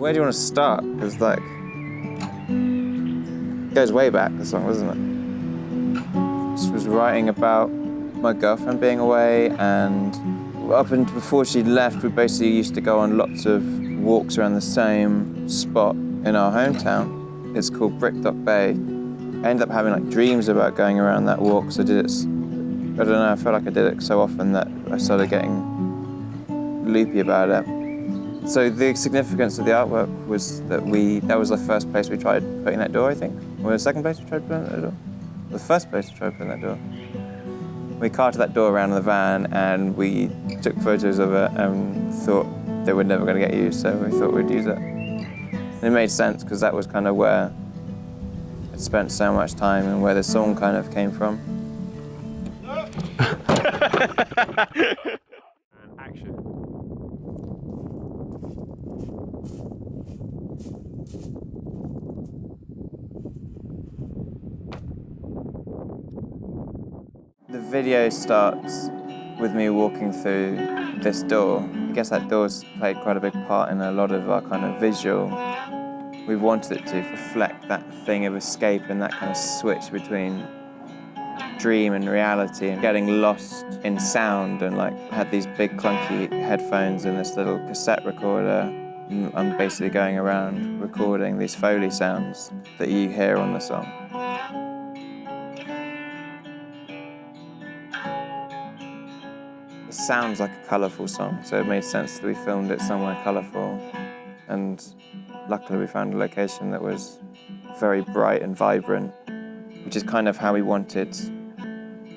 Where do you want to start? Because like, it goes way back, the song, doesn't it? This was writing about my girlfriend being away, and up until before she left, we basically used to go on lots of walks around the same spot in our hometown. It's called Brickdock Bay. I ended up having like dreams about going around that walk, so I did it, I don't know, I felt like I did it so often that I started getting loopy about it. So the significance of the artwork was that that was the first place we tried putting that door, I think. Or the second place we tried putting that door? The first place we tried putting that door. We carted that door around in the van and we took photos of it and thought they were never going to get used, so we thought we'd use it. And it made sense because that was kind of where I spent so much time and where the song kind of came from. Action. The video starts with me walking through this door. I guess that door's played quite a big part in a lot of our kind of visual. We wanted it to reflect that thing of escape and that kind of switch between dream and reality and getting lost in sound, and like had these big clunky headphones and this little cassette recorder. I'm basically going around recording these Foley sounds that you hear on the song. It sounds like a colourful song, so it made sense that we filmed it somewhere colourful. And luckily we found a location that was very bright and vibrant, which is kind of how we wanted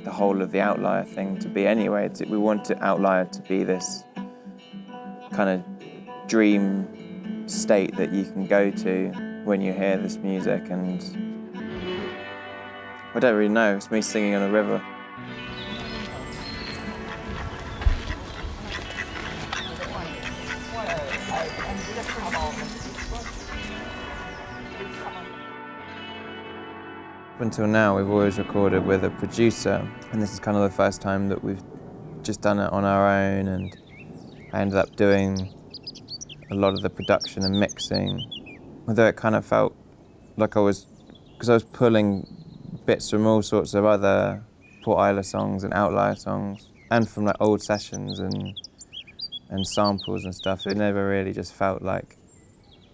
the whole of the Outlya thing to be anyway. We wanted Outlya to be this kind of dream state that you can go to when you hear this music, and I don't really know, it's me singing on a river. Up until now, we've always recorded with a producer, and this is kind of the first time that we've just done it on our own, and I ended up doing a lot of the production and mixing, although it kind of felt like because I was pulling bits from all sorts of other Port Isla songs and Outlya songs, and from like old sessions and samples and stuff. It never really just felt like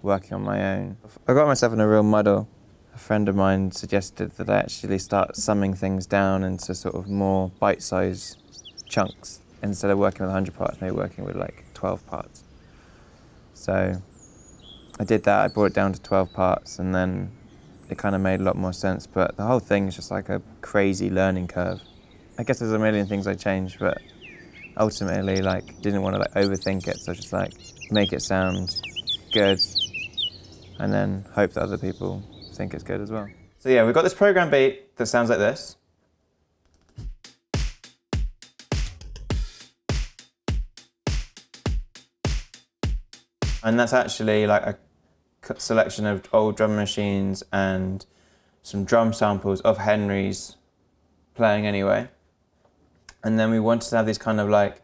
working on my own. I got myself in a real muddle. A friend of mine suggested that I actually start summing things down into sort of more bite-sized chunks. Instead of working with 100 parts, maybe working with like 12 parts. So I did that, I brought it down to 12 parts, and then it kind of made a lot more sense, but the whole thing is just like a crazy learning curve. I guess there's a million things I changed, but ultimately like didn't want to like overthink it, so just like make it sound good and then hope that other people think it's good as well. So yeah, we've got this program beat that sounds like this. And that's actually like a selection of old drum machines and some drum samples of Henry's playing anyway. And then we wanted to have these kind of like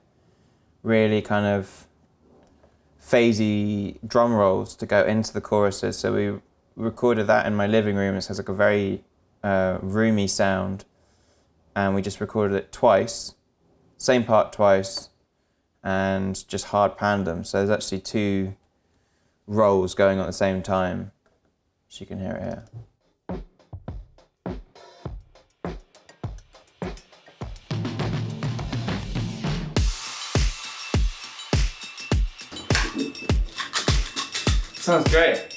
really kind of phasey drum rolls to go into the choruses. So we recorded that in my living room. It has like a very roomy sound, and we just recorded it twice, same part twice, and just hard panned them. So there's actually two rolls going on at the same time. So you can hear it here. Sounds great.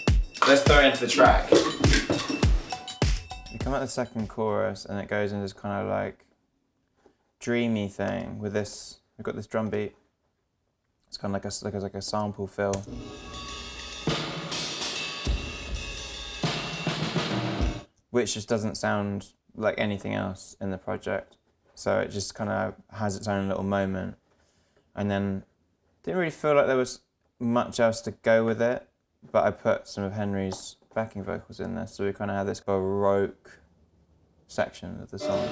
Let's throw it into the track. We come at the second chorus and it goes into this kind of like dreamy thing with this. We've got this drum beat. It's kind of like a sample fill. Which just doesn't sound like anything else in the project. So it just kind of has its own little moment. And then didn't really feel like there was much else to go with it, but I put some of Henry's backing vocals in there, so we kind of have this baroque section of the song.